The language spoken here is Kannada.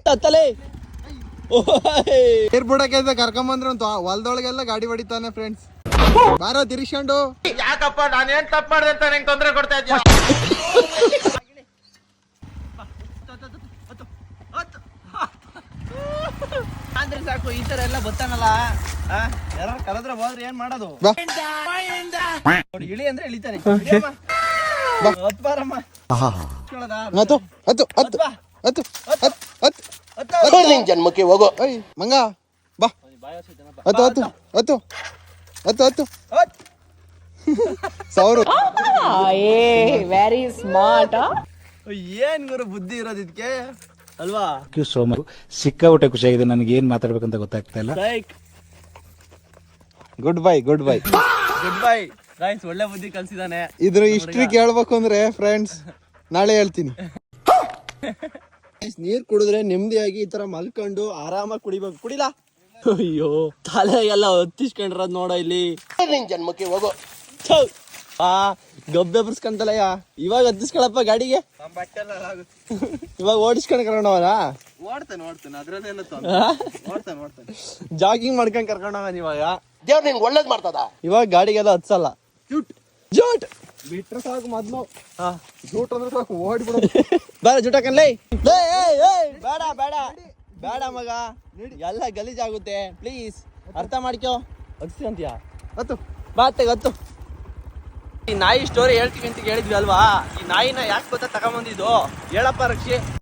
ತತ್ತಲೆ ಏರ್ಬಿಡಕ್ಕೆ ಕರ್ಕೊಂಬಂದ್ರೆ ಅಂತ ಹೊಲ್ದೊಳಗೆಲ್ಲ ಗಾಡಿ ಹೊಡಿತಾನೆ ಫ್ರೆಂಡ್ಸ್. ಬಾರೋ ತಿರ್ಸ್ಕೊಂಡು. ಯಾಕಪ್ಪ ನಾನೇನ್ ತಪ್ಪು ಮಾಡ್ದೆ ಅಂತ ನಂಗೆ ತೊಂದರೆ ಕೊಡ್ತಾ ಇದ್ಯಾ? ಅಂದ್ರೆ ಸಾಕು, ಈ ತರ ಎಲ್ಲ ಗೊತ್ತಾನಲ್ಲ. ಯಾರು ಕರೆದ್ರೆ ಹೋದ್ರೆ ಏನ್ ಮಾಡೋದು? ಬಾ. ನೋಡಿ, ಇಳಿ ಅಂದ್ರೆ ಇಳಿತಾನೆ. ಬಾ. ಹತ್ಬಾರಮ್ಮ. ಹತ್ತು ಹತ್ತು ಹತ್ತು ಹತ್ತು ಹತ್ತು ಜನ್ಮಕ್ಕೆ ಹೋಗೋ ಮಂಗ ಬಾ. ಹತ್ತು ಹತ್ತು ಹತ್ತು ಹತ್ತು ಹತ್ತು ಸಾವಿರ. Very smart. ಏನ್ ಗುರು ಬುದ್ಧಿ ಇರೋದು ಇದಕ್ಕೆ ಅಲ್ವಾ? ಸಿಕ್ಕಾಬಿಟ್ಟೆ ಖುಷಿಯಾಗಿದೆ. ನನಗೆ ಏನ್ ಮಾತಾಡ್ಬೇಕಂತ ಗೊತ್ತಾಗ್ತಾ ಇಲ್ಲ. Good bye good bye good bye guys. ಒಳ್ಳೆ ಬುದ್ಧಿ ಕಲ್ಸಿದಾನೆ. ಇದ್ರ ಹಿಸ್ಟ್ರಿ ಕೇಳ್ಬೇಕು ಅಂದ್ರೆ ಫ್ರೆಂಡ್ಸ್ ನಾಳೆ ಹೇಳ್ತೀನಿ. ನೀರ್ ಕುಡಿದ್ರೆ ನೆಮ್ಮದಿಯಾಗಿ ಈ ತರ ಮಲ್ಕೊಂಡು ಆರಾಮಾಗಿ ಕುಡಿಬೇಕು. ಕುಡಿಲ. ಅಯ್ಯೋ, ತಲೆ ಎಲ್ಲ ಹೊತ್ತಿಸ್ಕೊಂಡ್ರದ್ ನೋಡ ಇಲ್ಲಿ. ಜನ್ಮಕ್ಕೆ ಹೋಗೋ ಗಬ್ಬೆ ಬರ್ಸ್ಕೊಂತಲಯ್ಯ. ಇವಾಗ ಹತ್ತಿಸ್ಕೊಳಪ್ಪ ಗಾಡಿಗೆ. ಇವಾಗ ಓಡಿಸ್ಕೊಂಡ್ ಕರ್ಕೊಂಡವನ. ಓಡ್ತಾನೆ ಅದ್ರಲ್ಲೇನು ಓಡ್ತಾನೆ. ಜಾಗಿಂಗ್ ಮಾಡ್ಕೊಂಡ್ ಕರ್ಕೊಂಡವನ್ ಇವಾಗ. ದೇವ್ರು ನಿಂಗೆ ಒಳ್ಳೇದ್ ಮಾಡ್ತದ. ಇವಾಗ ಗಾಡಿಗೆಲ್ಲ ಹತ್ಸಲ್ಲ. ಜೂಟ್ ಬಿಟ್ರೆ ಸಾಕು. ಮೊದ್ಲು ಜೂಟ್ ಅಂದ್ರೆ ಸಾಕು ಓಡ್ಬಿಡು. ಬೇಡ ಜುಟಕನ್ಲೇ. ಬೇಡ ಬೇಡ ಬೇಡ ಮಗ, ಎಲ್ಲ ಗಲೀಜಾಗುತ್ತೆ. ಪ್ಲೀಸ್ ಅರ್ಥ ಮಾಡ್ಕೋ. ಹತ್ತಿ ಹತ್ತು ಬಾತೆಗೆ ಹತ್ತು. ಈ ನಾಯಿ ಸ್ಟೋರಿ ಹೇಳ್ತೀವಿ ಅಂತ ಹೇಳಿದ್ವಿ ಅಲ್ವಾ? ಈ ನಾಯಿನ ಯಾಕೆ ಗೊತ್ತಾ ತಗೊಂಬಂದಿದ್ದು? ಹೇಳಪ್ಪ ರಕ್ಷಿ.